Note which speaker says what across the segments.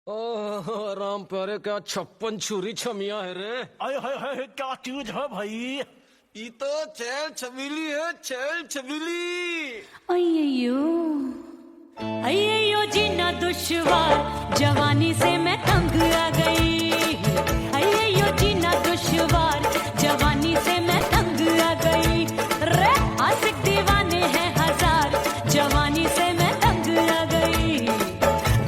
Speaker 1: ओह राम प्यारे, क्या 56 छुरी छमिया है रे।
Speaker 2: आय हाय हाय, क्या चीज है भाई।
Speaker 1: ये तो चैल छबीली है, चैल छबीली।
Speaker 3: अय्यो अय्यो जीना दुश्वार, जवानी से मैं तंग आ गई। अय्यो जीना दुश्वार, जवानी से मैं तंग आ गई। रे आशिक दीवाने हैं हजार, जवानी से मैं तंग आ गई।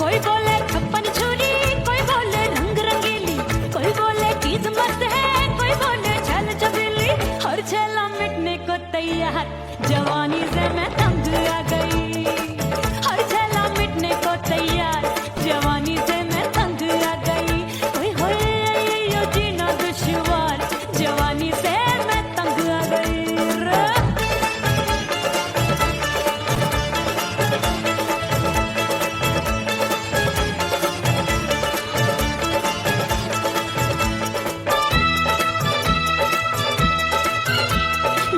Speaker 3: कोई बोले 56 छुरी, कोई बोले रंग रंगीली, कोई बोले चीज मस्त है, कोई बोले छल छबीली। हर छेला मिटने को तैयार, जवानी से मैं तंग आ गई। हर छेला मिटने को तैयार, जवानी से मैं तंग आ गई। ओए होए यो जीना दुश्वार, जवानी से मैं तंग आ गई।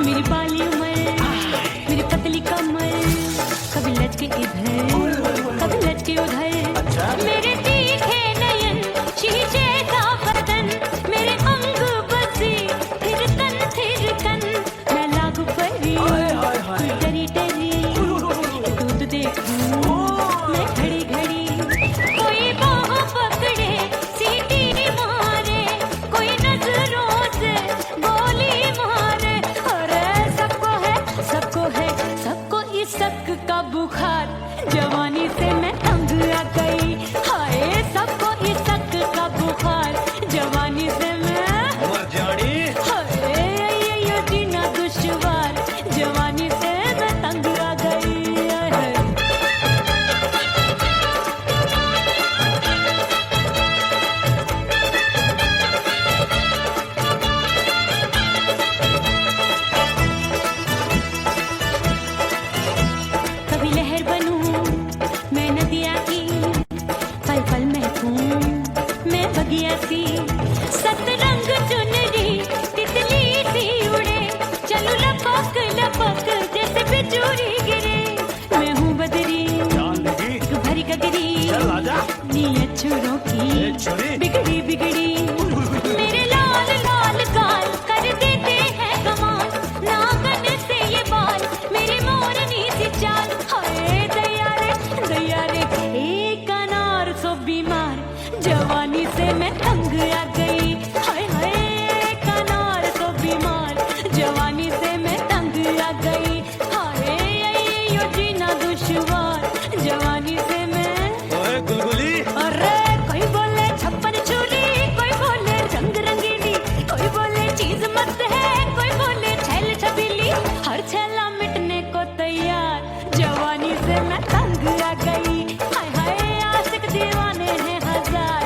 Speaker 3: मेरी बाली उमर, मेरी पतली कमर, कभी लचके इधर कभी लचके उधर। मेरे तीखे नयन, शीशे का बदन, मेरे अंग बसे थिरकन थिरकन। मैं लागू परी डरी डरी, दूध देखूं मैं घड़ी घड़ी। कोई बाह पकड़े सीटी मारे, कोई नजरों से गोली मारे। अरे सबको इस शक का बुखार, जवानी से मैं तंग आ गई। हाय सबको इस शक का बुखार, जवानी से मैं
Speaker 2: मर जानी।
Speaker 3: हाय ये जीना दुश्वार, जवानी से मैं तंग आ गई। कभी लहर बनूं मैं नदिया की, पल पल महकूं मैं बगिया सी। सतरंग चुनरी तितली सी उड़े, चलूं लपक लपक जैसे बिजुरी गिरे। मैं हूँ बदरी एक भरी गगरी, नीयत छुरों की बिगड़ी बिगड़ी। मेरे लाल लाल गाल कर देते हैं कमाल, नागन से ये बाल मेरी मोरनी सी चाल। हाय दैया रे एक अनार सो बीमार, जवानी से मैं तंग आ गई। हाय हाय एक अनार सो बीमार, जवानी से मैं तंग आ गई। हाय यो जीना दुश्वार, जवानी से मैं।
Speaker 2: ओए गुलगुली,
Speaker 3: अरे कोई बोले 56 छुरी, कोई बोले रंग रंगीली, कोई बोले चीज मस्त है, कोई बोले छल छबीली। हर छेला मिटने को तैयार, जवानी से मैं तंग आ गई। हाय हाय आशिक दीवाने हैं हजार,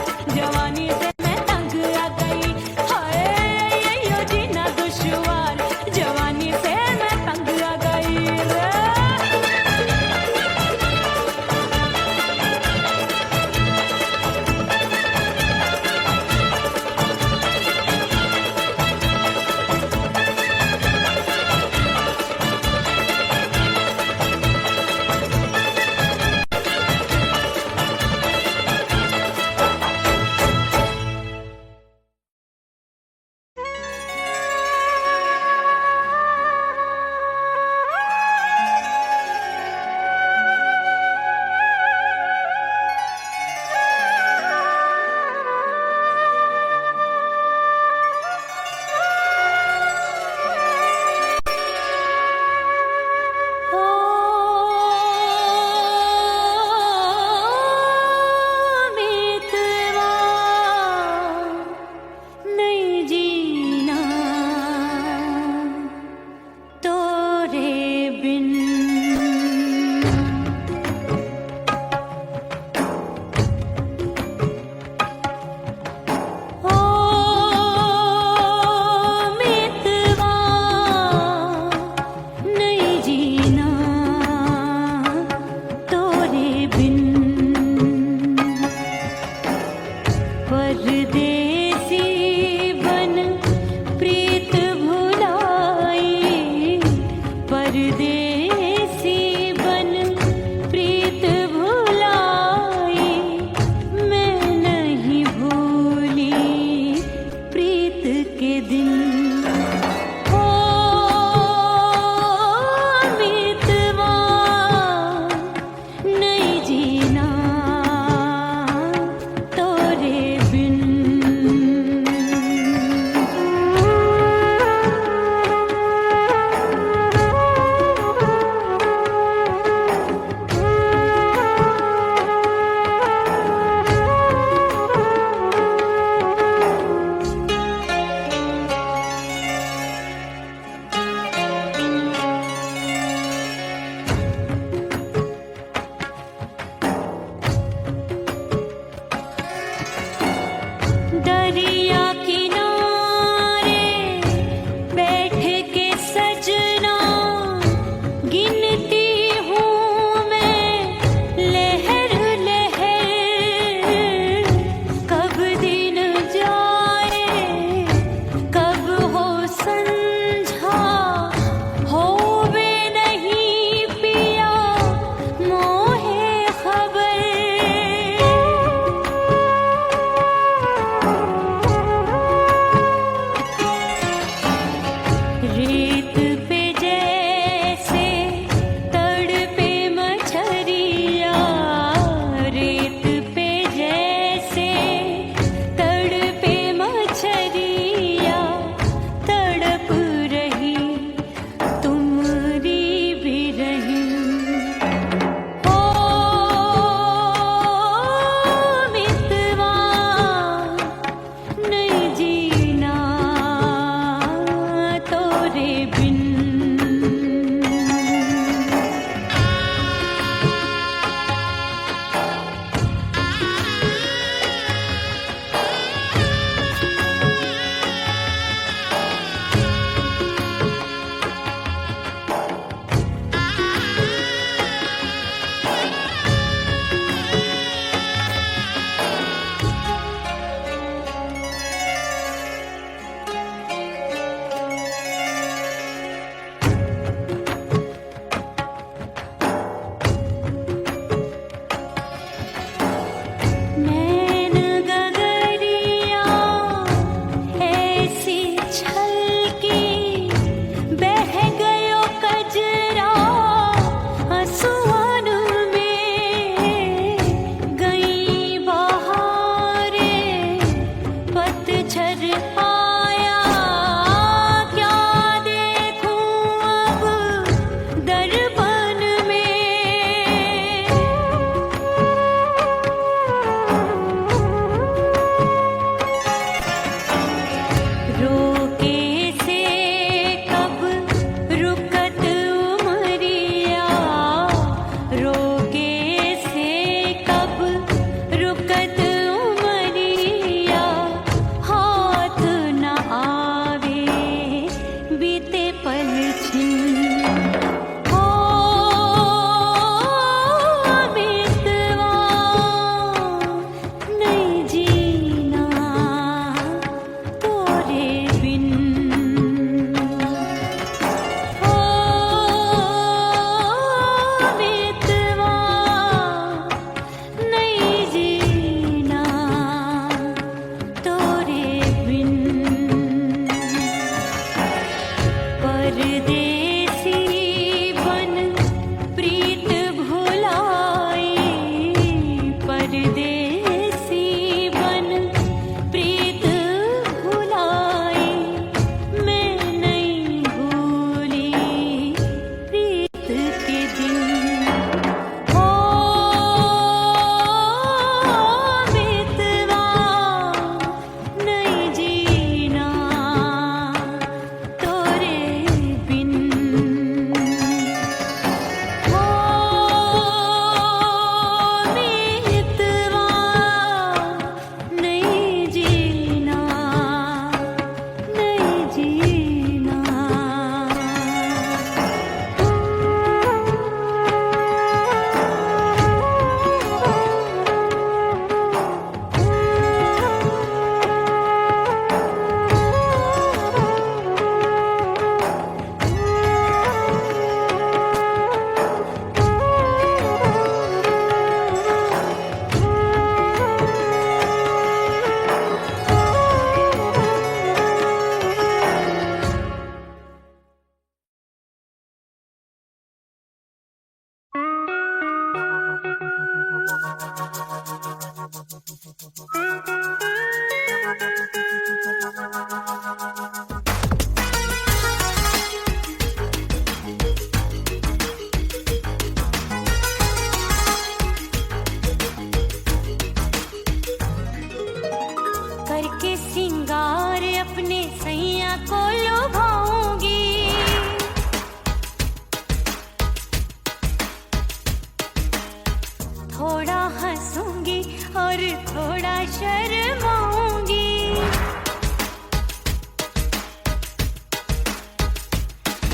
Speaker 3: थोड़ा शर्माऊंगी।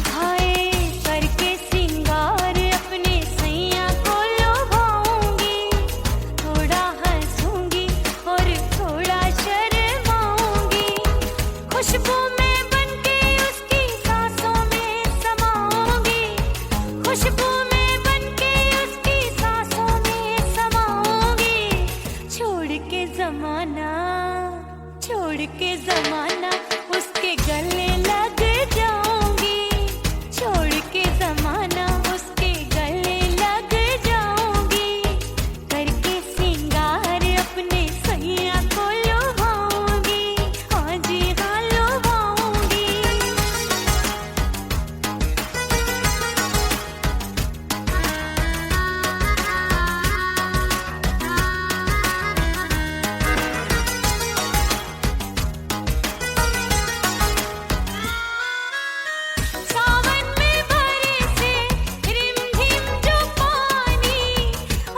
Speaker 3: हाय करके सिंगार अपने सैया को लुभाऊंगी। थोड़ा हंसूंगी और थोड़ा शर्माऊंगी। खुशबू में बनके उसकी सांसों में समाऊंगी। खुशबू में बनके उसकी सांसों में समाऊंगी। छोड़ के जमाना उसके गले लग जाऊंगी। छोड़ के जमाना उसके गले लग जाऊंगी। करके सिंगार अपने सैया को लुभाऊंगी। हाँ जी हाँ लुभाऊंगी। सावन में बरसे रिमझिम जो पानी,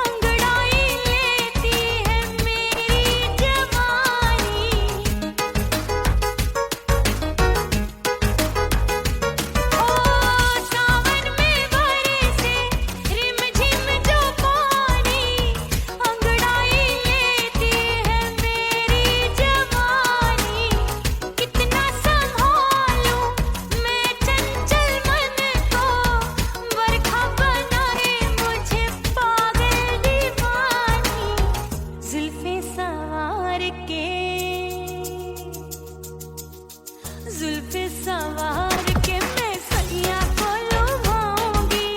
Speaker 3: अंगड़ाई लेती है मेरी जवानी। ओ सावन में बरसे रिमझिम जो पानी, अंगड़ाई लेती है मेरी जवानी। कितना संभालूं मैं चंचल मन को, बरखा बनाए मुझे पागल दीवानी। जुल्फे सवार के मैं सैया को लुभाऊंगी।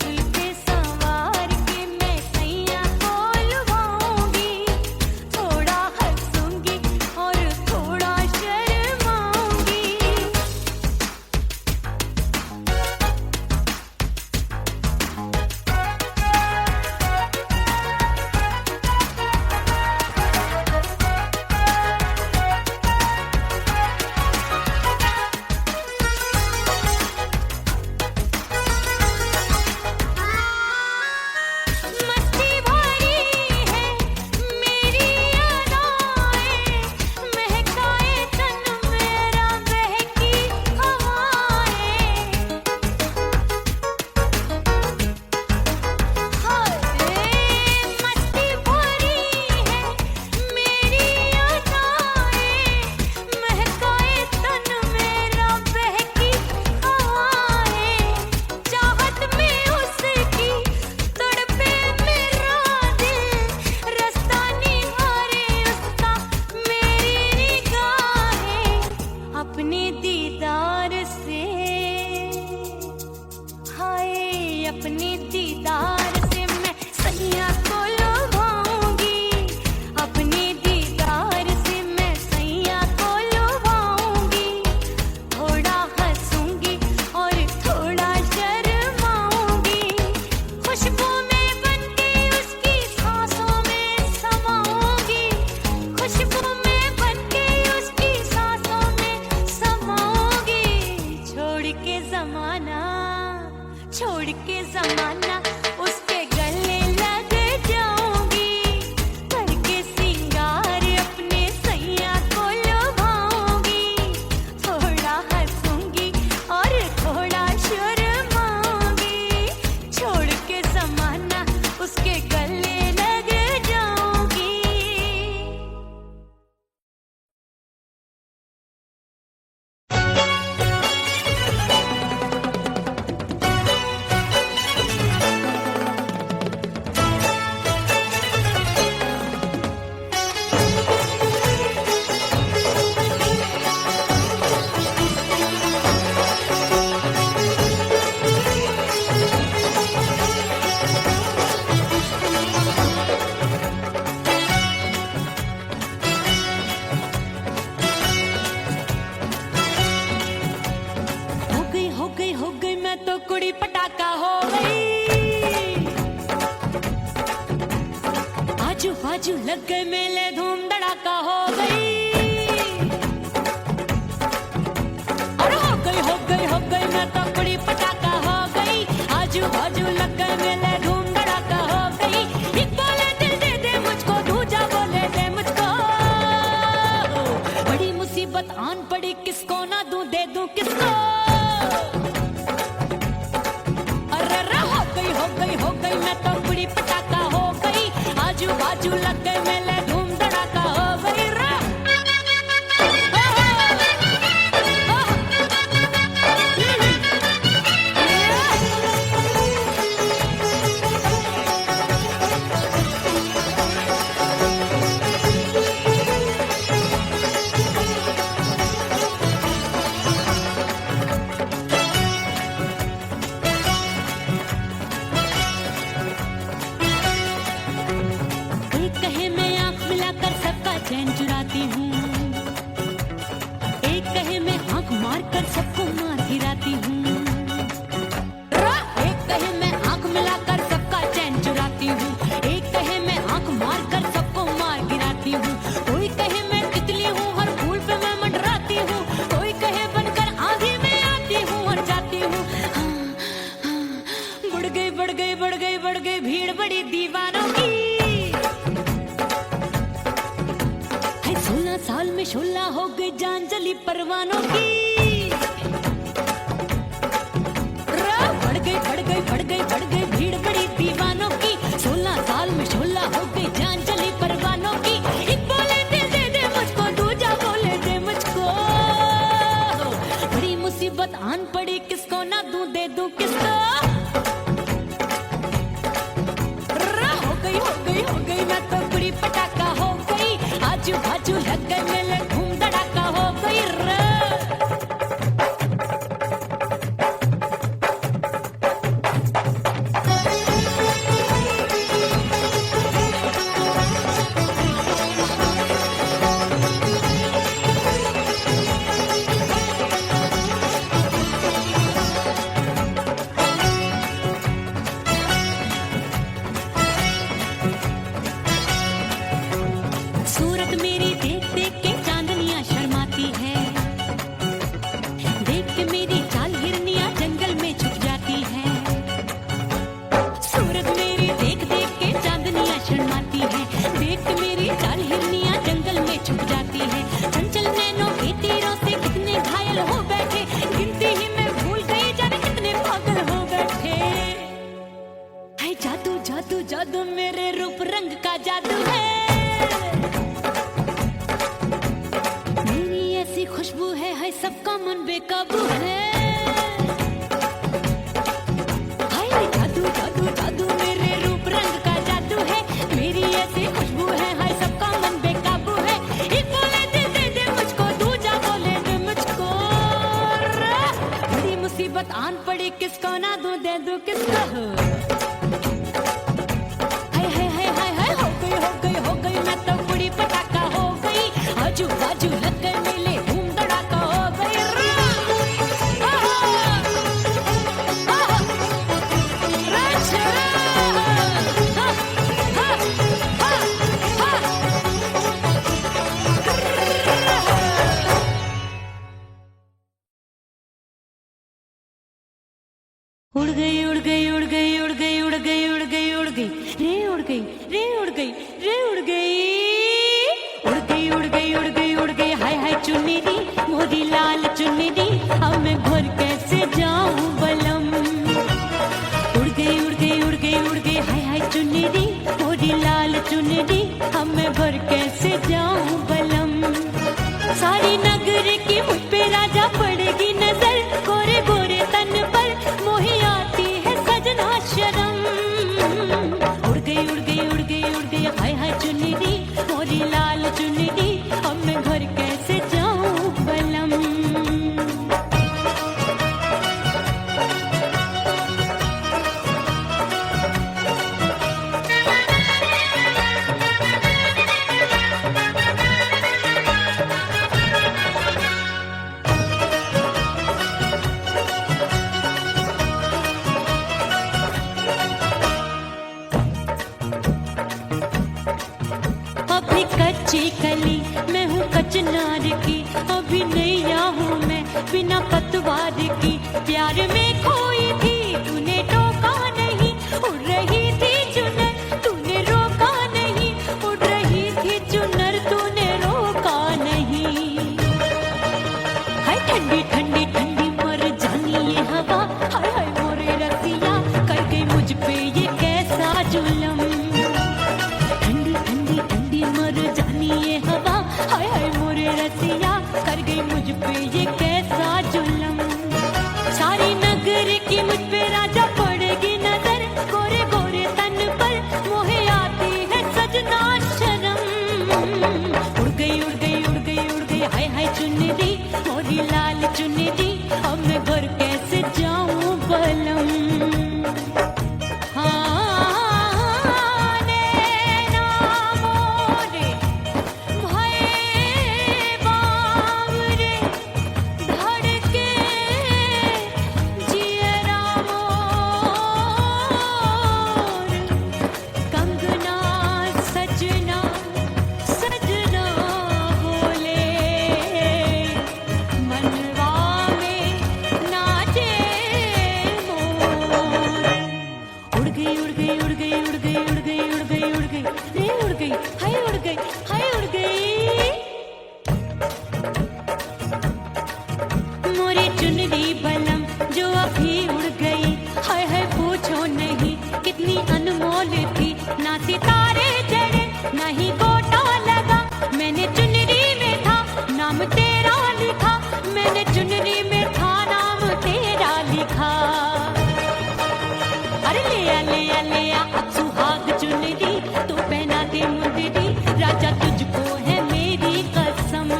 Speaker 3: जुल्फे सवार के मैं सैया को लुभाऊंगी। थोड़ा हंसूंगी और थोड़ा शर्माऊंगी। मस्ती भरी है मेरी अदाएं, महकाए तन मेरा बहकी हवाएं। हाय मस्ती भरी है मेरी अदाएं, महकाए तन मेरा बहकी हवाएं। चाहत में उसकी तड़पे मेरा दिल, रास्ता निहारे उसका मेरी निगाहें। अपने दीदार से हाय अपने दीदार से मैं सैया को लुभाऊंगी। अपने दीदार से मैं सैया को लुभाऊंगी। थोड़ा हंसूंगी और थोड़ा शर्माऊंगी। खुशबू में बनके उसकी सांसों में समाऊंगी। खुशबू में बनके उसकी सांसों में समाऊंगी। छोड़ के जमाना उसके गले लग जाऊंगी। करके सिंगार अपने सैया को लुभाऊंगी। थोड़ा हंसूंगी और थोड़ा शर्माऊंगी। छोड़ के जमाना उसके गले लग जाऊंगी। कुड़ी पटाखा हो गई। आजू बाजू लग गए मेले, धूम धड़ाका हो गई। और हो गई मैं तो कुड़ी पटाखा हो गई। आजू बाजू लग गए मेले, धूम धड़ाका हो गई। एक बोले दिल दे दे मुझको, दूजा बोले दूं किसको? अरे हो गई मैं तो बड़ी पटाखा हो गई, आजू बाजू लग गए मेले धूम धड़ाका हो गई रे। एक कहे मैं आंख मिलाकर सबका चैन चुराती हूँ, एक कहे मैं आंख मारकर सबको मार गिराती हूँ। एक कहे मैं आंख मिलाकर सबका चैन चुराती हूँ, एक कहे मैं आंख मारकर सबको मार गिराती हूँ। कोई कहे मैं तितली हूँ, हर फूल पे मैं मंडराती हूँ, कोई कहे बनकर आंधी में आती हूँ और जाती हूँ। बढ़ गई भीड़ बड़ी दीवानों की। 16 साल में शोला हो गई जान जली परवानों की। बढ़ गई भीड़ बड़ी दीवानों की। 16 साल में शोला हो गई जान जली परवानों की। एक बोले दिल दे दे मुझको, दूजा बोले दे मुझको। बड़ी मुसीबत आन पड़ी, किसको ना दूं दे दूं किसको। हो गई मैं तो बड़ी पटाखा हो गई, आजू बाजू लग गए मेले धूम धड़ाका हो गई रे। सूरत मेरी देख देख के चांदनियां शर्माती है, देख के मेरी चाल हिरनियां जंगल में छुप जाती है। सूरत मेरी देख देख के चांदनियां शर्माती है, देख के मेरी चाल हिरनियां जंगल में छुप जाती है। चंचल नैनों के तीरों से कितने घायल हो बैठे, गिनती ही मैं भूल गई जाने कितने पागल हो बैठे। है जादू जादू जादू मेरे रूप रंग का जादू है, खुशबू है सबका मन बेकाबू है। हाय जादू जादू जादू मेरे रूप रंग का जादू है, मेरी ऐसी खुशबू है हाय सबका मन बेकाबू है। एक बोले दिल दे दे मुझको, दूजा बोले दे मुझको। बड़ी मुसीबत आन पड़ी, किसको ना दूं दे दूं किसको। हो गई मैं तो बड़ी पटाखा हो गई, आजू बाजू लग गए मेले धूम धड़ाका हो गई रे। उड़ गई उड़ गई उड़ गई उड़ गई उड़ गई उड़ गई उड़ गई रे उड़ गई रे उड़ गई रे उड़ गई उड़ गई उड़ गई उड़ गई उड़ गई। हाय हाय चुन्नी दी मोरी लाल चुन्नी दी, अब मैं घर कैसे जाऊं बलम। उड़ गई उड़ गई उड़ गई उड़ गई हाय हाय चुन्नी दी मोरी लाल चुन्नी दी, अब मैं घर कैसे जाऊं बलम। सारी नगर की मुझ पे राजा पड़ेगी नजर, गोरे गोरे तन पर मोही आती है सजना शर्म। उड़ गई उड़ गई उड़ गई उड़ गई हाय हाय चुन्नी दी मोरी लाल चुन्नी दी, अब मैं घर कैसे जाऊं बलम। अभी कच्ची कली मैं हूँ कचनार की, अभी नैया हूँ मैं बिना पतवार की। प्यार में खोई थी तूने टोका नहीं, उड़ रही थी चुनर तूने रोका नहीं, उड़ रही थी चुनर तूने रोका नहीं। हाय ठंडी ठंडी ठंडी सुनी ये हवा, हाय हाय मोरे रसिया, कर गई मुझ पे ये कैसा जुल्म। सारी नगर की मुझ पे राजा पड़ेगी नजर, गोरे गोरे तन पर मोहे आती है सजना शर्म। उड़ गई उड़ गई उड़ गई उड़ गई हाय हाय चुनरी, मोरी लाल चुनरी, अब मैं घर कैसे जाऊं बलम। चुनरी बलम जो अभी उड़ गई, हाय हाय पूछो नहीं कितनी अनमोल थी। ना सितारे जड़े ना ही गोटा लगा, मैंने चुनरी में था नाम तेरा लिखा, मैंने चुनरी में था नाम तेरा लिखा। अरे ले आ अब सुहाग चुनरी, तू पहना दे मुंदरी, राजा तुझको है मेरी कसम।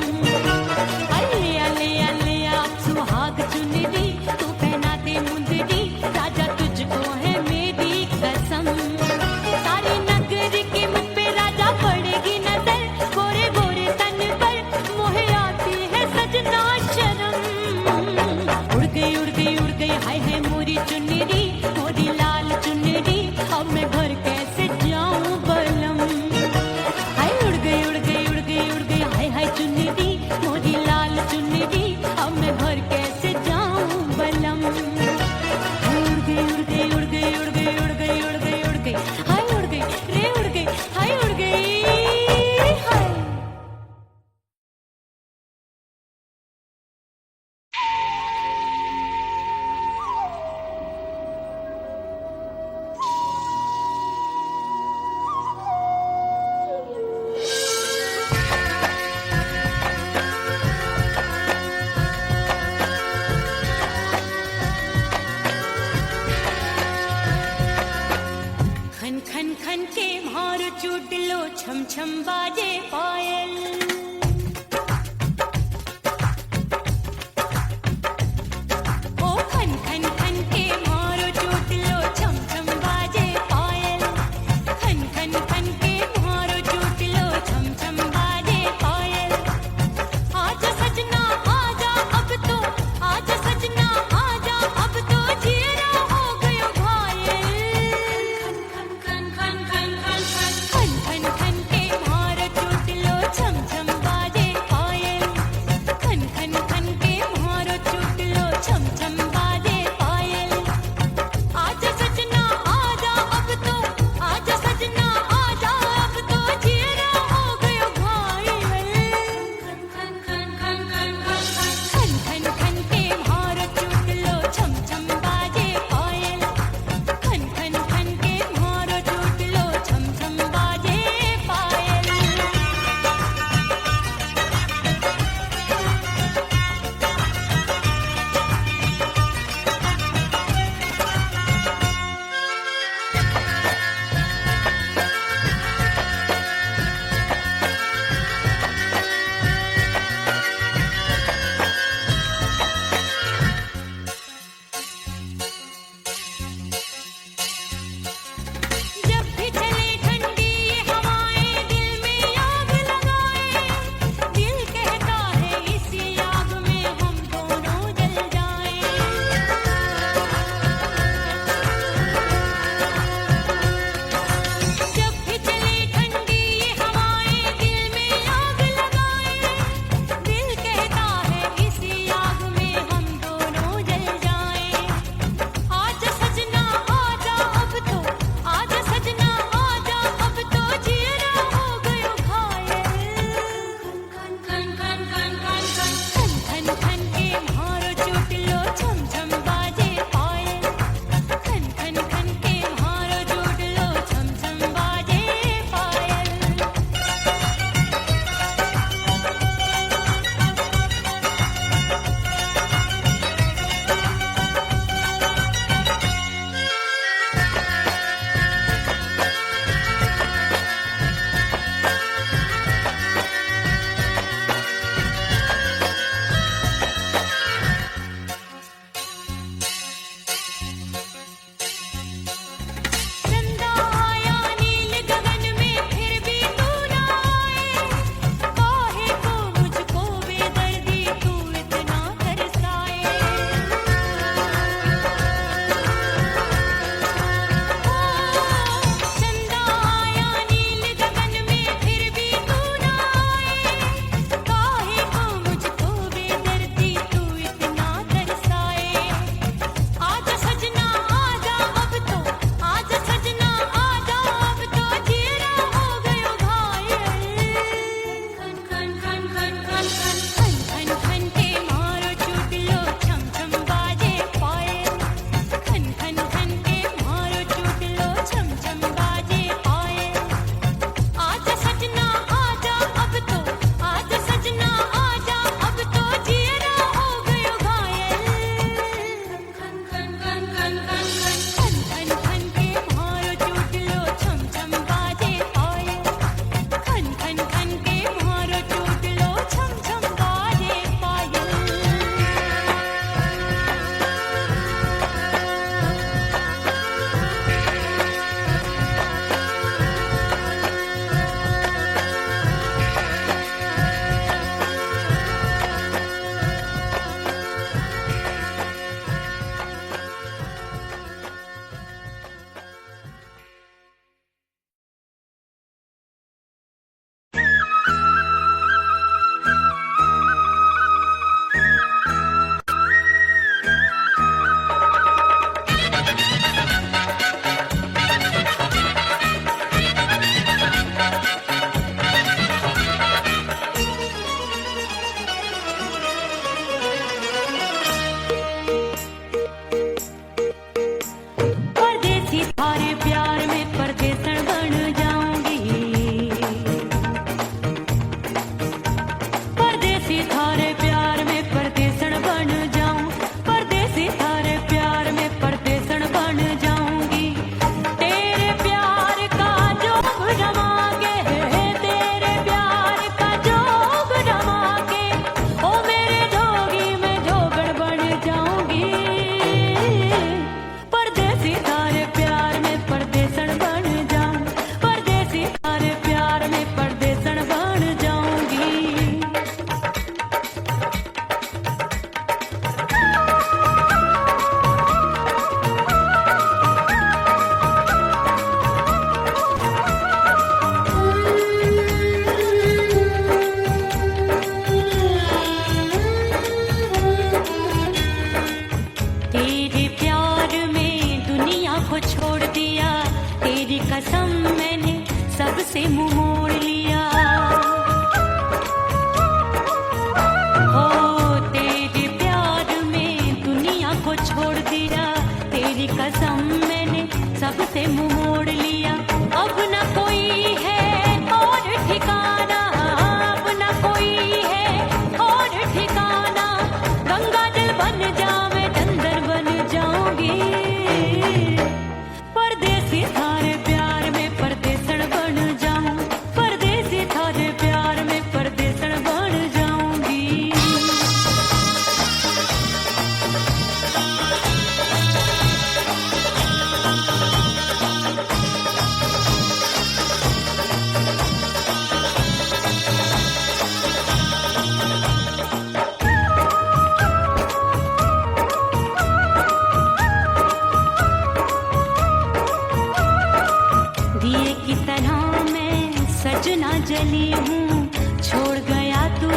Speaker 3: अरे ले आ सुहाग चुनरी, तू पहना दे मुंदरी, राजा तुझको है मेरी कसम। सारी नगर की मुझ पे राजा पड़ेगी नजर, गोरे गोरे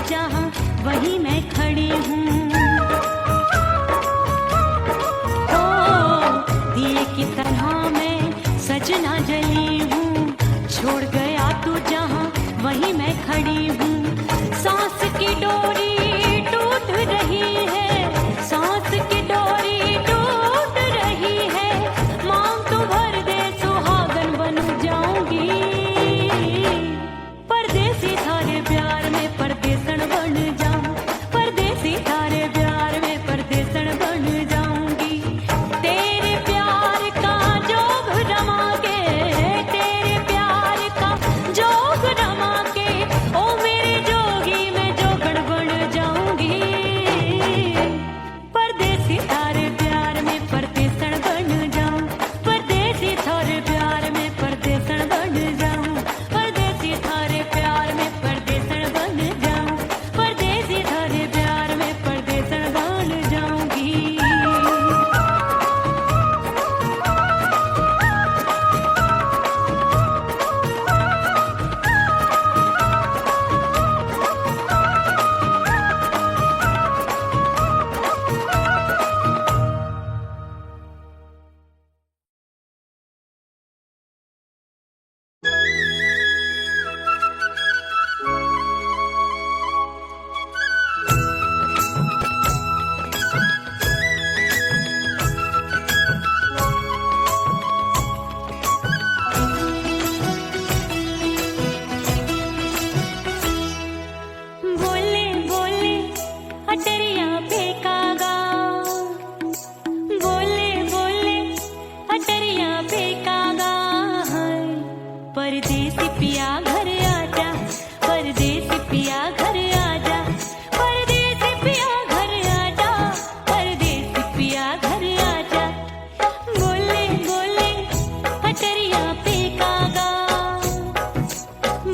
Speaker 3: जहाँ वहीं मैं खड़ी हूँ। ओ दिए की तरह मैं सजना जली हूँ, छोड़ गया तू जहाँ वहीं मैं खड़ी हूँ। सांस की डोरी टूट रही है, सांस की डोरी टूट रही है, मांग तू भर दे सुहागन बन जाऊंगी। परदेसी थारे प्यार में परदेसन बन जाऊं, परदेसी थारे प्यार में परदेसन बन जाऊंगी। तेरे प्यार का जोग रमा के, तेरे प्यार का जोग रमा के, ओ मेरे जोगी मैं जोगण बन जाऊंगी। परदेसी थारे प्यार में परदेसन बन जाऊं, परदेसी थारे प्यार में परदेसन बन जाऊं, परदेसी थारे प्यार में परदेसन बन जाऊं, परदेसी थारे प्यार में परदेसन बन जाऊंगी। बोले बोले अटरिया फेंकागा, बोले बोले अटरिया फेंकागा। परदेसी पिया घर आजा, परदेसी पिया घर आजा, परदेसी पिया घर आजा, परदेसी पिया घर आजा। बोले बोले अटरिया फेंकागा,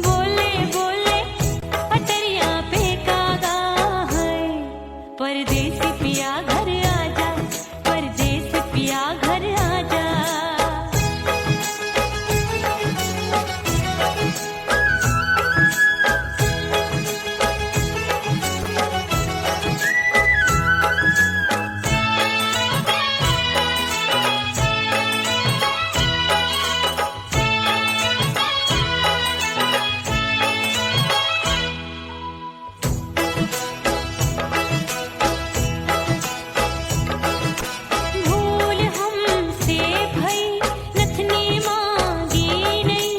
Speaker 3: बोले बोले अटरिया फेंकागा है। परदेसी पिया घर आजा, परदेसी पिया घर आजा। भूल हमसे भई नथनी मांगी नहीं,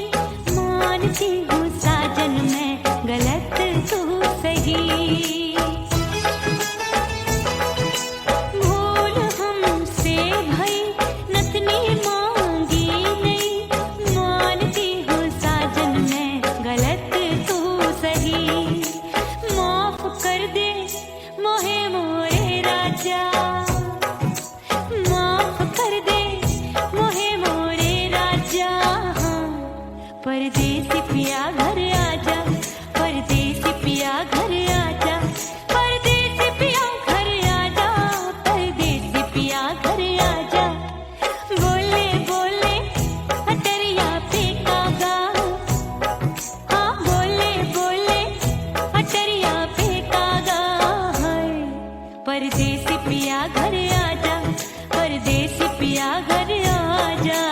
Speaker 3: मानती हूँ साजन मैं गलत तू सही। भूल हमसे भई नथनी मांगी नहीं, मानती हूँ साजन मैं गलत तू सही। माफ कर दे मोहे मोरे राजा, माफ कर दे मोहे मोरे राजा। परदेसी पिया घर आजा, परदेसी पिया घर आजा, परदेसी पिया घर आजा, परदेसी पिया घर आजा। बोले बोले अटरिया फेंकागा, हाँ बोले बोले अटरिया फेंकागा है। परदेसी पिया घर आजा, परदेसी पिया घर आजा।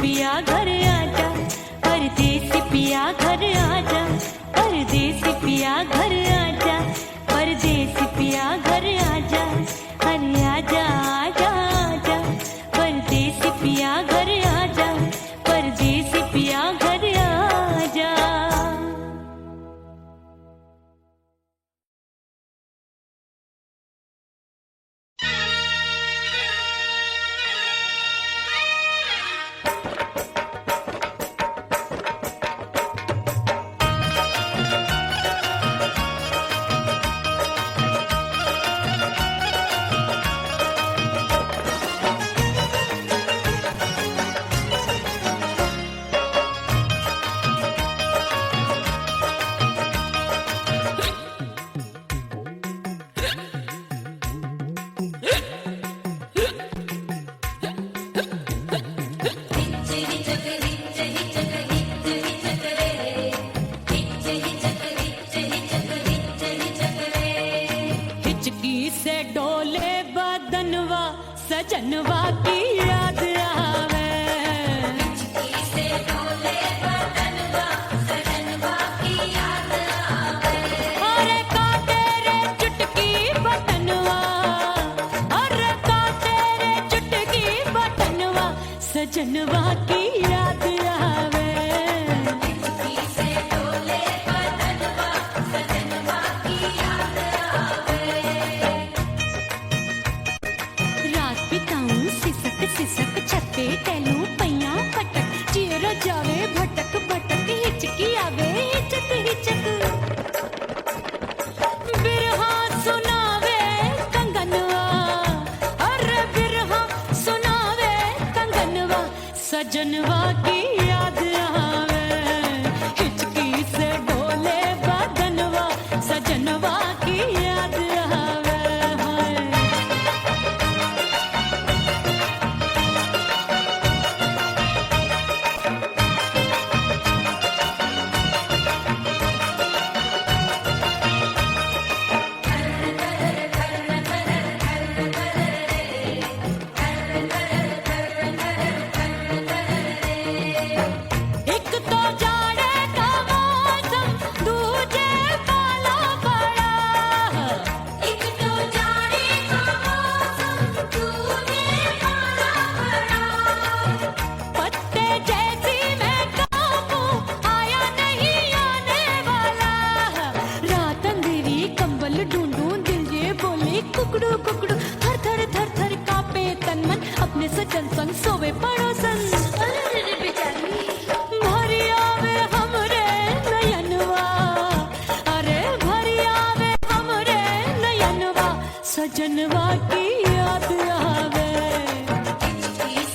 Speaker 3: पिया घर आजा, परदेसी पिया घर आजा, परदेसी पिया घर आजा, परदेसी पिया घर आजा, अरे आजा आजा आजा, परदेसी पिया घर आजा, परदेसी पिया घर आजा। सजनवा की याद आवे, से डोले बदनवा, सजनवा की याद आवे, अरे का तेरे चुटकी बटनवा, अरे का तेरे चुटकी बटनवा, सजनवा की याद आवे, से डोले बदनवा, सजनवा की याद आवे। रात बिताऊं सिसक सिसक छते टैलू पैया पटक, चेहरा जावे भटक भटक, हिचकी आवे हिचक हिचक, बिरहा सुनावे कंगनवा, अरे बिरहा सुनावे कंगनवा, सजनवा की याद आवे, हिचकी से डोले बदनवा, सजनवा की याद आवे। कुकड़ू कुकड़ू थर थर थर थर कापे तन मन, अपने सजन संग सोवे पड़ोसन, भरी आवे हमरे नयनवा, अरे भरी आवे हमरे नयनवा, सजनवा की याद आवे,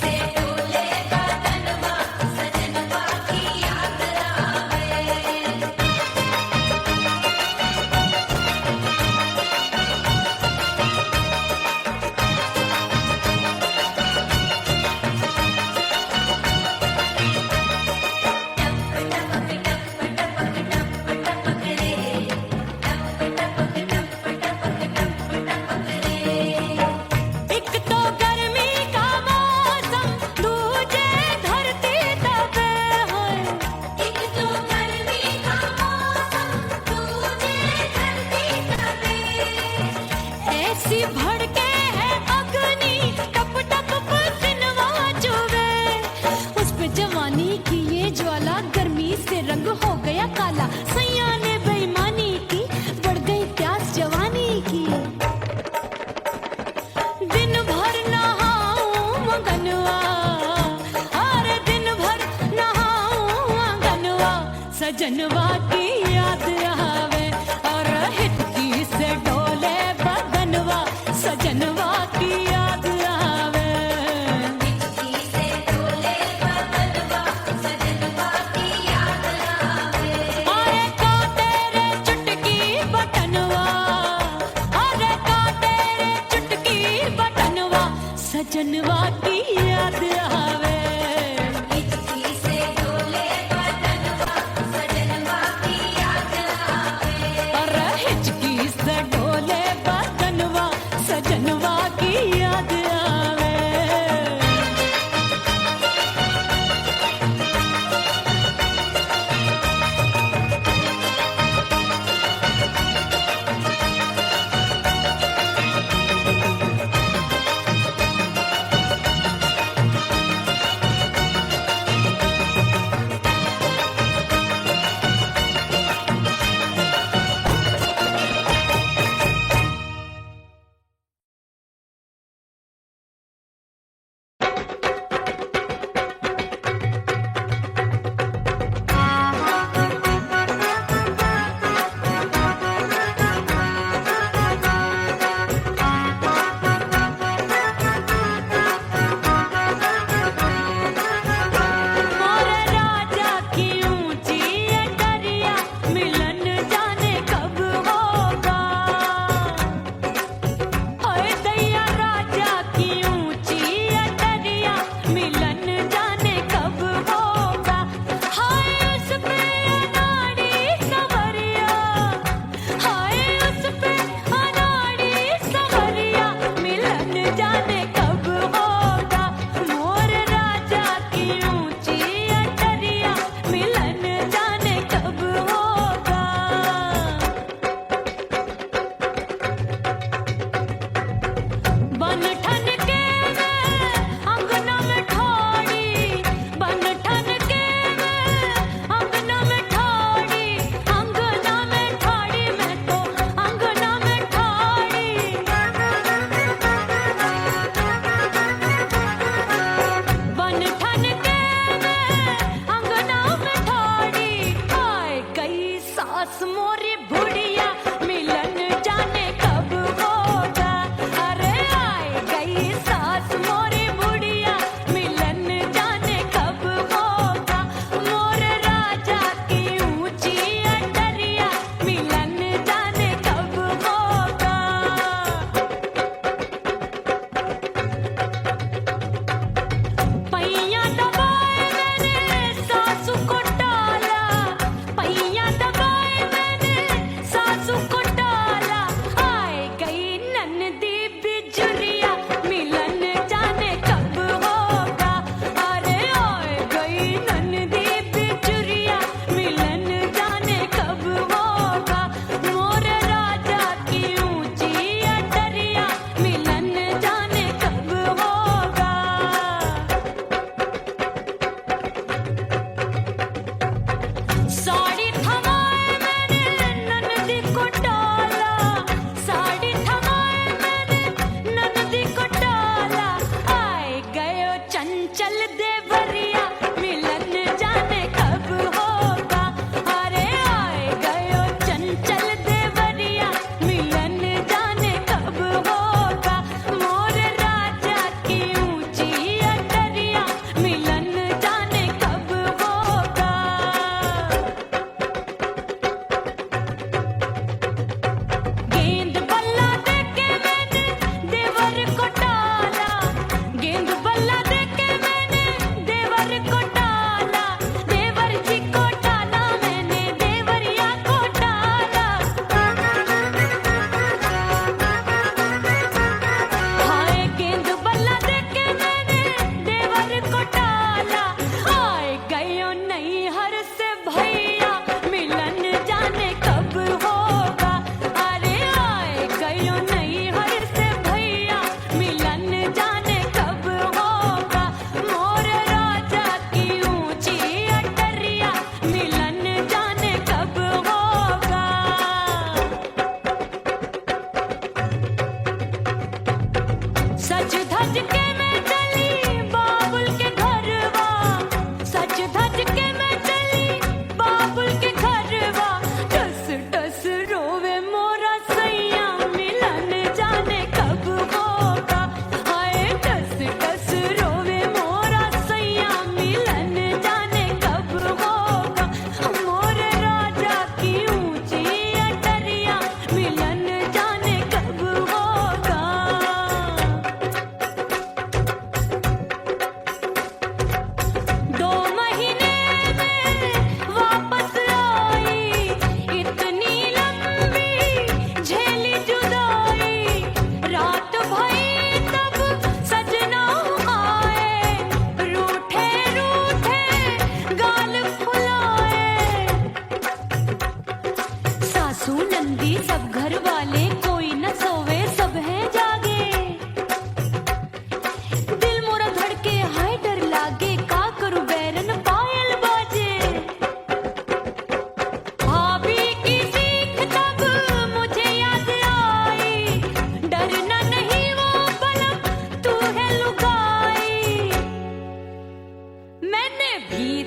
Speaker 3: से डोले बदनवा, सजनवा की याद आवे। भड़के है अग्नि टप टप पसीनवा चुवे, उस पे जवानी की ये ज्वाला, गर्मी से रंग हो गया काला, सैया ने बेईमानी की, बढ़ गई प्यास जवानी की, दिन भर नहाऊं मगनवा, अरे दिन भर नहाऊं मगनवा, सजनवा की याद आवे, और हिचकी से डोले बदनवा, सजनवा की याद आवे, हिचकी से डोले बदनवा, सजनवा की याद आवे, अरे का तेरे चुटकी बटनवा, अरे का तेरे चुटकी बटनवा, सजनवा की याद आवे, हिचकी से डोले बदनवा, सजनवा की याद आवे, अरे हिचकी से डोले बदनवा, सजनवा की याद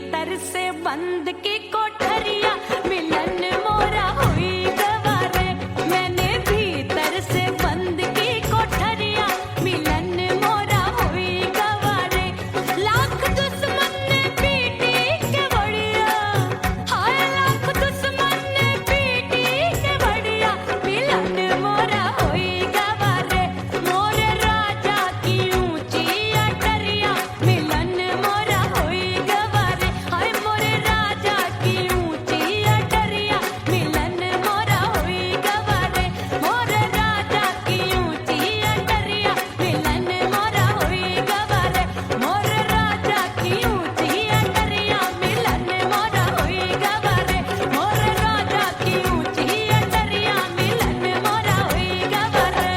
Speaker 3: भीतर से बंद की कोठरिया मिलन मोरा हुई गवारे मैंने भीतर से बंद की कोठरिया मिलन मोरा हुई गवारे लाख दुश्मन ने पीटी के बढ़िया हाय लाख दुश्मन ने पीटी के बढ़िया मिलन मोरा हुई गवारे मोरे राजा की ऊंची अटरिया मिलन मोरा हुई गवारे हाय मोरे राजा की ऊंची अटरिया मिलन मोरा हुई गवारे मोरे राजा की ऊंची अटरिया मिलन मोरा हुई गवारे मोरे राजा की ऊंची अटरिया मिलन मोरा हुई गवारे मोरे राजा की ऊंची अटरिया मिलन मोरा हुई गवारे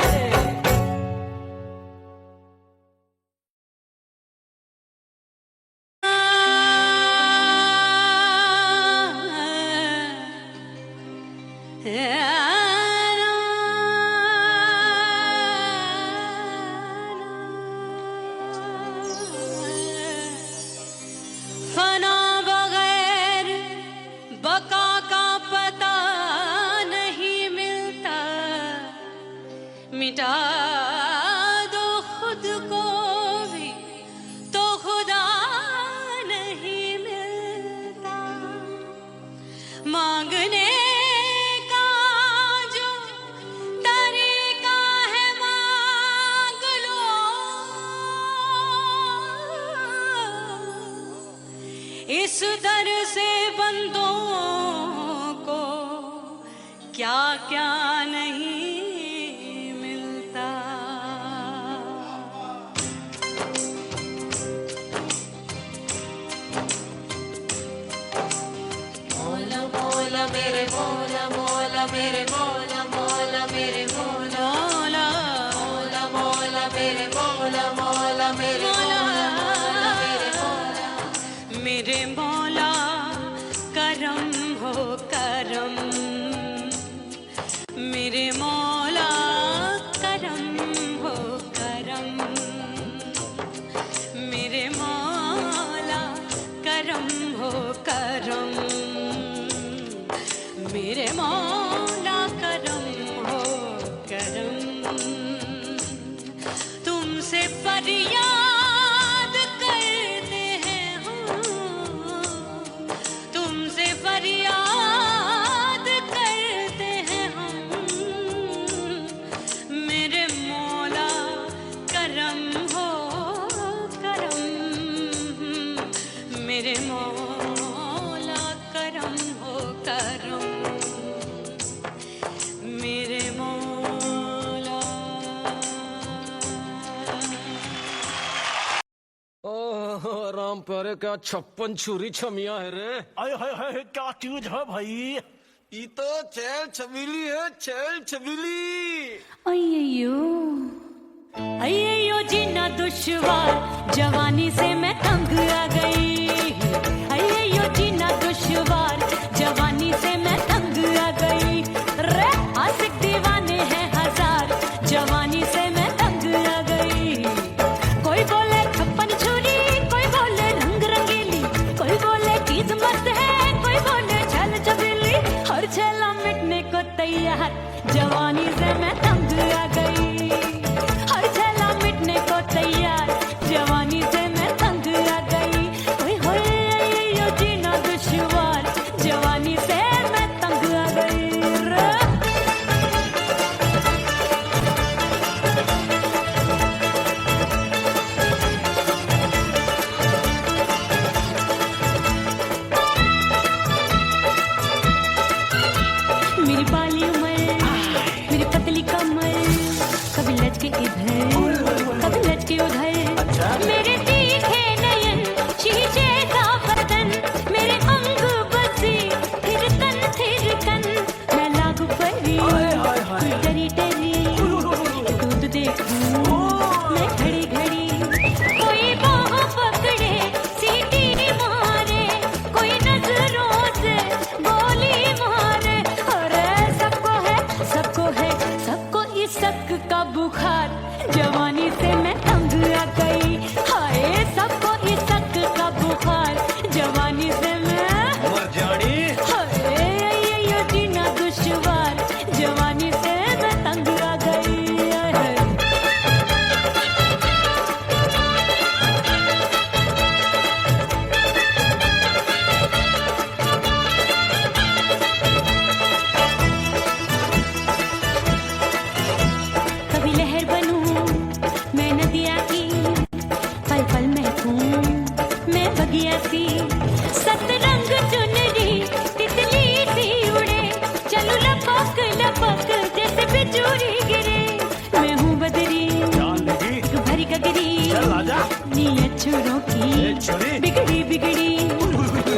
Speaker 3: फना बगैर बका का पता नहीं मिलता मिटा दो खुद को भी तो खुदा नहीं मिलता मांगने का जो तरीका है मांग लो इस दर से बंदों को क्या क्या नहीं मिलता मौला मौला मेरे मौला मौला मेरे मौला मौला मेरे मौला मौला मौला मेरे मौला मौला मेरे मौला मेरे मौला मेरे मौला करम हो करम मेरे मौला करम हो करम मेरे मौला करम हो करम मेरे मौला करम हो करम तुमसे फरियाद करते हैं हम तुमसे फरियाद करते हैं हम मेरे मौला करम हो करम मेरे मौला करम हो करम मेरे मौला
Speaker 1: ओह राम प्यारे क्या 56 छुरी छमिया है रे।
Speaker 2: आय हाय हाय क्या चीज है भाई।
Speaker 1: ये तो चैल छबीली है, चैल छबीली।
Speaker 3: अय्यो जीना दुश्वार जवानी से मैं तंग आ गई अय्यो जीना दुश्वार जवानी से मैं तंग आ गई रे आशिक दीवाने हैं हजार जवानी से मैं तंग आ गई कोई बोले 56 छुरी कोई बोले रंग रंगीली कोई बोले चीज मस्त है कोई बोले छल छबीली हर छेला मिटने को तैयार जवानी से मैं तंग आ गई हर छेला मिटने को तैयार जवानी से मैं तंग आ गई ओए होए यो जीना दुश्वार जवानी से मैं तंग आ गई रे। मेरी बाली उम्र मेरी पतली कमर से मैं
Speaker 2: मर जानी
Speaker 3: हाय यो जीना दुश्वार जवानी से मैं तंग आ गई है। कभी लहर बनूं मैं नदिया की, पल पल महकूं मैं बगिया सी, सतरंग चुनरी तितली सी उड़े, चलूं लपक लपक जैसे बिजूरी गिरे। मैं हूँ बदरी
Speaker 2: जान लगी
Speaker 3: तू भरी गगरी,
Speaker 2: चल आजा
Speaker 3: नीयत छोरों
Speaker 2: ए
Speaker 3: की
Speaker 2: छोरी
Speaker 3: बिगड़ी बिगड़ी।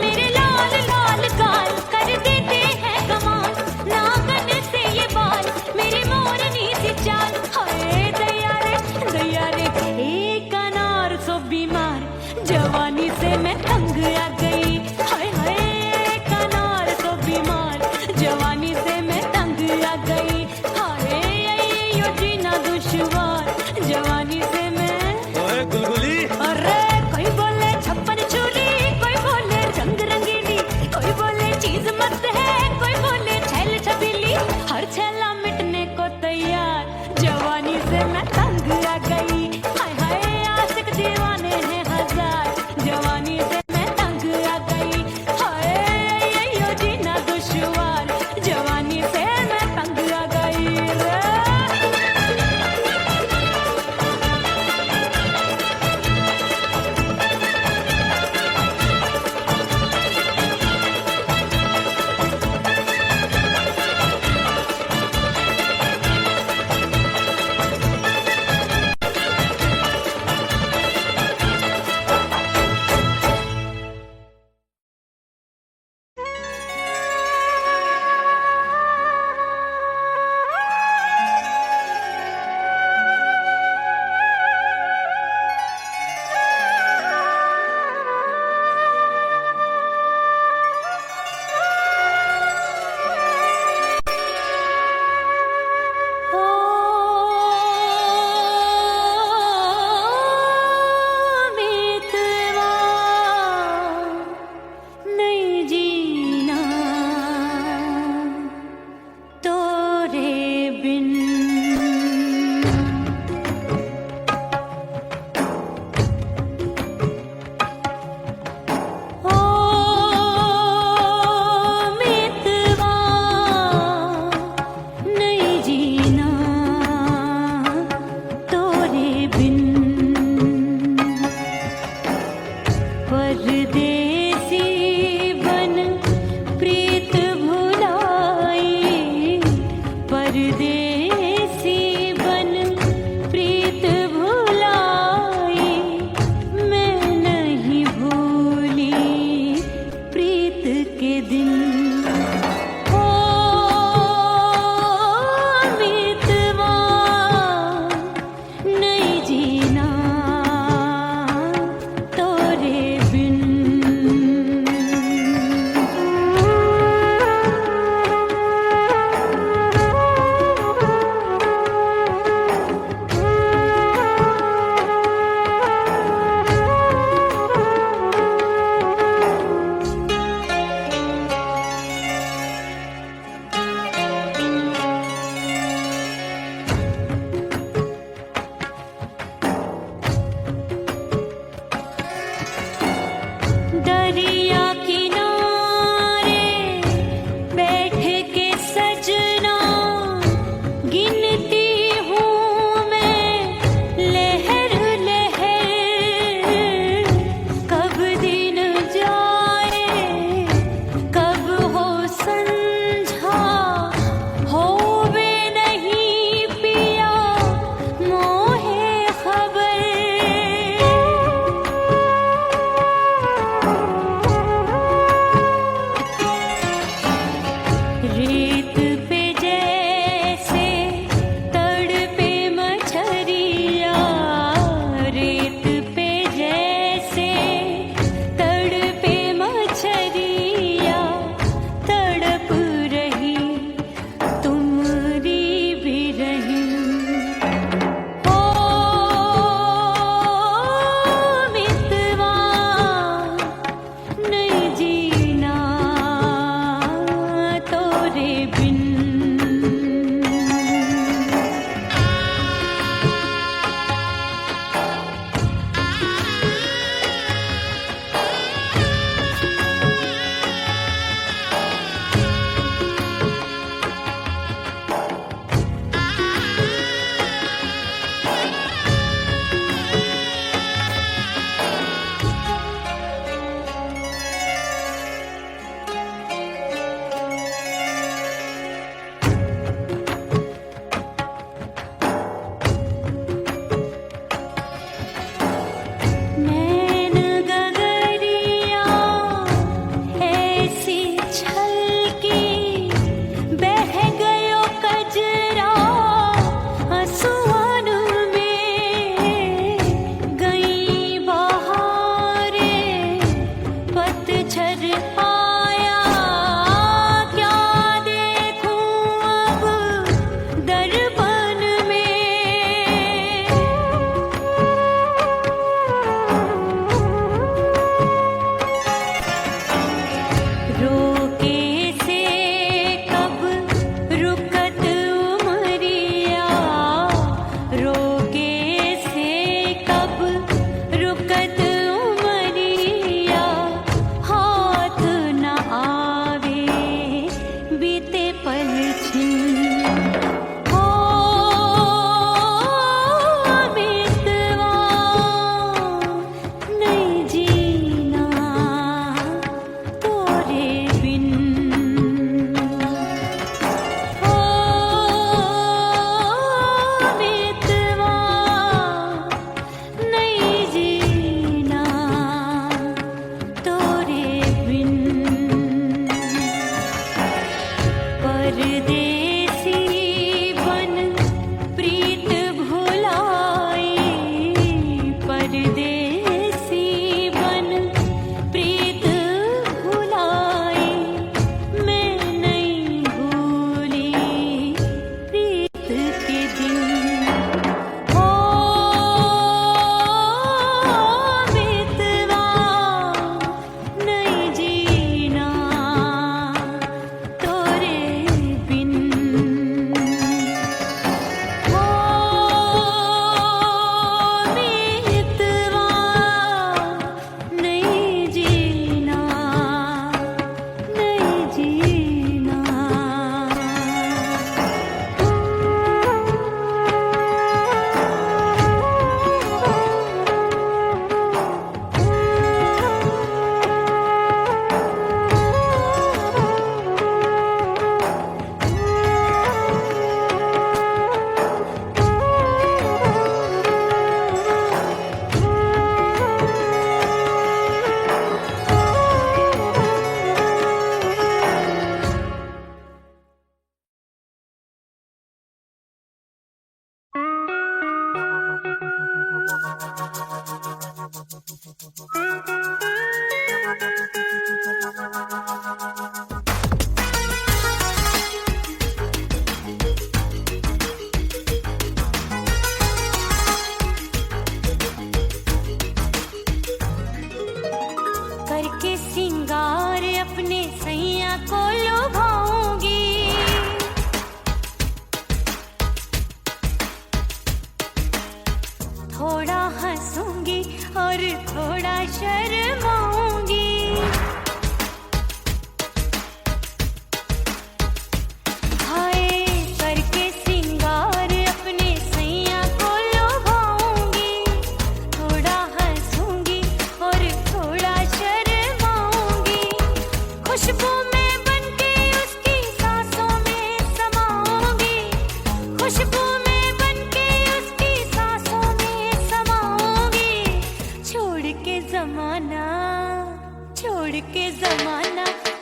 Speaker 3: मेरे लाल लाल गाल कर देते हैं कमाल, नागन से ये बाल मेरी मोरनी सी चाल। हाय दया रे एक अनार सो बीमार, जवानी से मैं तंग आ गई। हाय हाय एक अनार सो बीमार, जवानी से मैं तंग आ गई। हाय यो जीना दुश्वार जवानी से मैं।
Speaker 2: ओए गुलगुली
Speaker 3: अरे कोई बोले छप्पन छुरी, कोई बोले रंग रंगीली, कोई बोले चीज मस्त है, कोई बोले छैल छबीली। हर छैला मिटने को तैयार, जवानी से मैं तंग आ गई। हाय हाय आशिक दीवाने हैं हजार, जवानी से मैं तंग आ गई। हाय यो जीना दुश्वार जवानी से मैं तंग आ गई रे। नहीं जीना तोरे बिन। ओ मितवा नहीं जीना तोरे बिन। परदेसी बन प्रीत भुलाई, परदेसी बन प्रीत भुलाई, मैं नहीं भूली प्रीत के दिन। ओ मितवा नहीं जीना तोरे बिन। करके सिंगार अपने सैया को लुभाऊंगी, थोड़ा हंसूंगी और थोड़ा शर्माऊंगी। हाय करके सिंगार अपने सैया को लुभाऊंगी, थोड़ा हंसूंगी और थोड़ा शर्माऊंगी। खुशबू में बनके उसकी सांसों में समाऊंगी, खुशबू में बनके उसकी सांसों में समाऊंगी। छोड़ के जमाना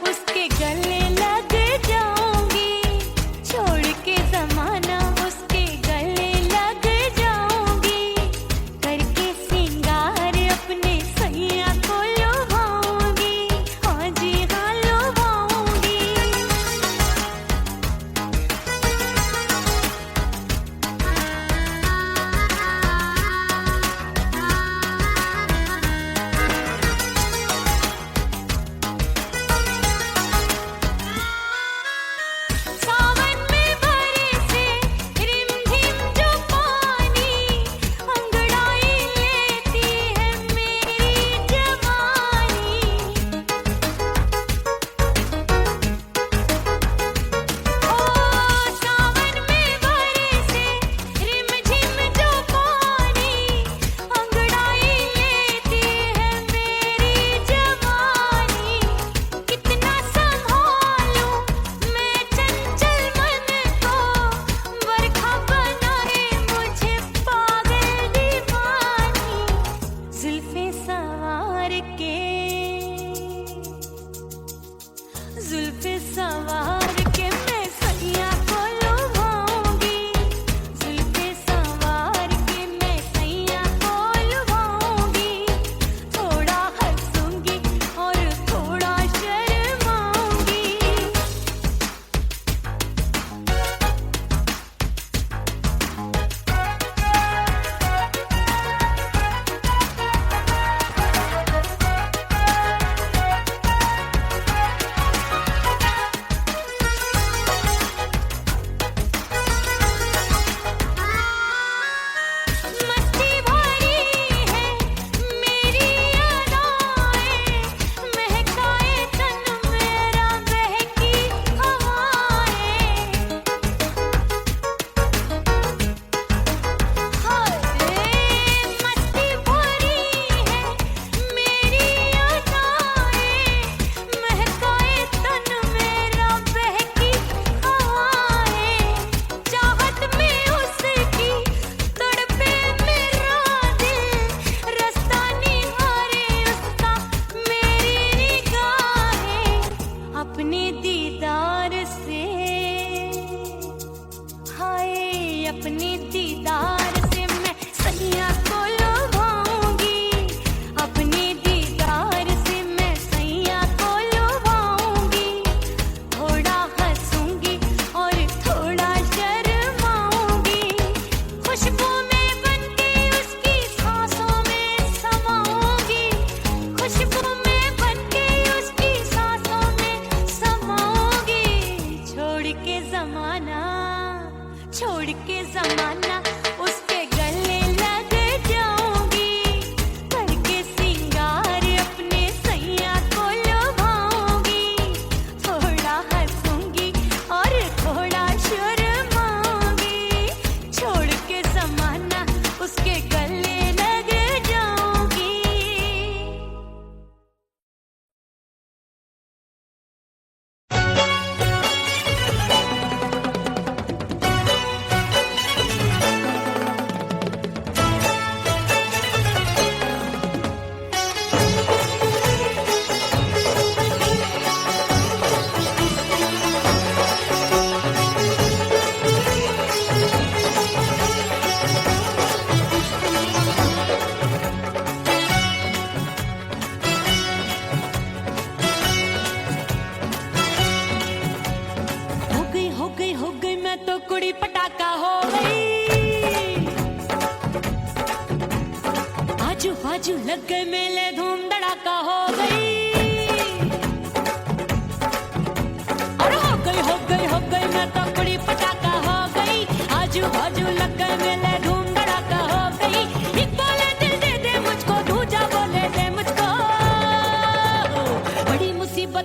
Speaker 3: उसके गले लग जाऊंगी, छोड़ के जमाना उसके गले लग जाऊंगी। करके सिंगार अपने सैया को लुभाऊंगी, हाँ जी हाँ लुभाऊंगी। सावन में बरसे रिमझिम जो पानी, अंगड़ाई लेती है मेरी जवानी। ओ सावन में बरसे रिमझिम जो पानी, अंगड़ाई लेती है मेरी जवानी। कितना संभालूं मैं चंचल मन को, बरखा बनाए मुझे पागल दीवानी। जुल्फे सवार के, जुल्फे सवार के मैं सैया को लुभाऊंगी, जुल्फे सवार के मैं सैया को लुभाऊंगी। थोड़ा हंसूंगी और थोड़ा शर्माऊंगी।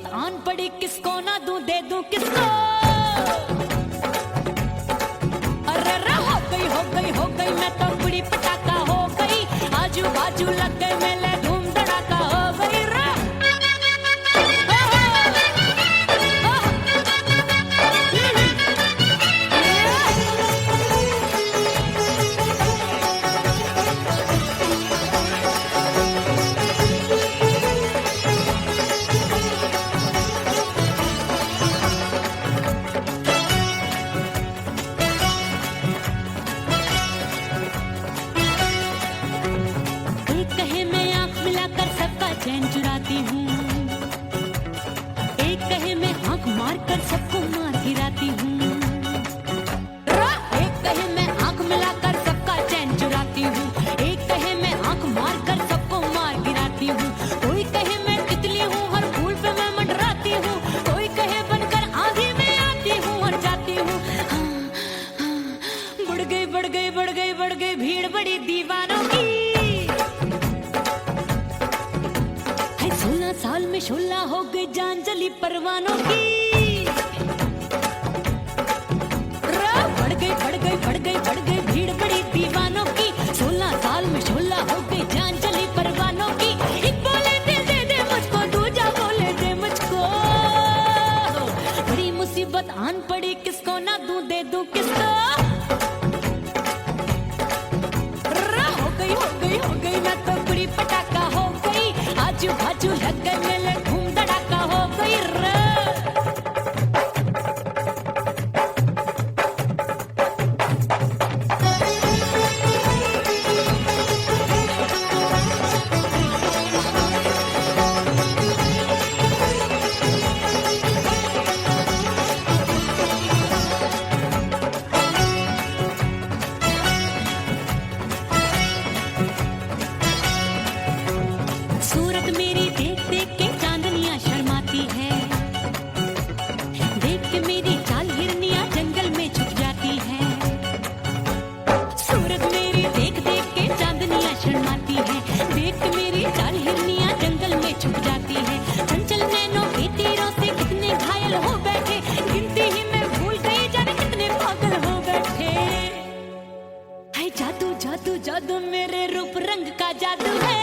Speaker 3: मुसीबत आन पड़ी, किसको ना दूं दे दूं किसको। अरे रे हो गई मैं तो बुरी पटाखा हो गई, आजू बाजू लग गए मेले धूम धड़ाका हो गई रे। एक कहे मैं आंख मिलाकर सबका चैन चुराती हूँ, एक कहे मैं आंख मारकर सबको मार गिराती हूँ। एक कहे मैं आंख मिलाकर सबका चैन चुराती हूँ, एक कहे मैं आंख मारकर सबको मार गिराती हूँ। कोई कहे मैं तितली हूँ, हर फूल पे मैं मंडराती हूँ, कोई कहे बनकर आंधी में आती हूँ और जाती हूँ। बढ़ गई भीड़ बड़ी दीवानों की। 16 साल में शोला हो गई जान जली परवानों की। बढ़ गई भीड़ बड़ी दीवानों की। 16 साल में शोला हो गई जान जली परवानों की। एक बोले दिल दे दे मुझको, दूजा बोले दे मुझको। बड़ी मुसीबत आन पड़ी, किसको ना दूं दे दूं किसको। हो गई मैं तो बुरी पटाखा हो गई, आजू बाजू लग गए मेले धूम धड़ाका हो गई रे। सूरत मेरी देख देख के चांदनियां शर्माती है, देख के मेरी चाल हिरनियां जंगल में छुप जाती है। सूरत मेरी देख देख के चांदनियां शर्माती है, देख के मेरी चाल हिरनियां जंगल में छुप जाती है। चंचल नैनों के तीरों से कितने घायल हो बैठे, गिनती ही मैं भूल गई जाने कितने पागल हो बैठे। हाय जादू जादू जादू मेरे रूप रंग का जादू है,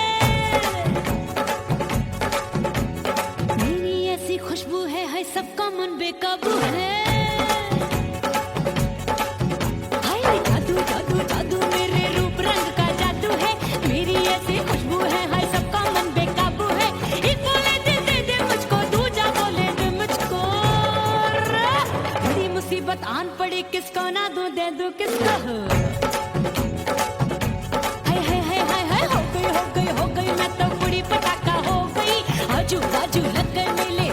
Speaker 3: ऐसी खुशबू है सबका मन बेकाबू है। हाय जादू जादू जादू मेरे रूप रंग का जादू है, मेरी ऐसी खुशबू है हाय सबका मन बेकाबू है। एक बोले दिल दे दे मुझको, दूजा बोले दे मुझको। बड़ी मुसीबत आन पड़ी, किसको ना दूं दे दूं किसको। हो गई मैं तो बुरी पटाखा हो गई, आजू बाजू लग गए मेले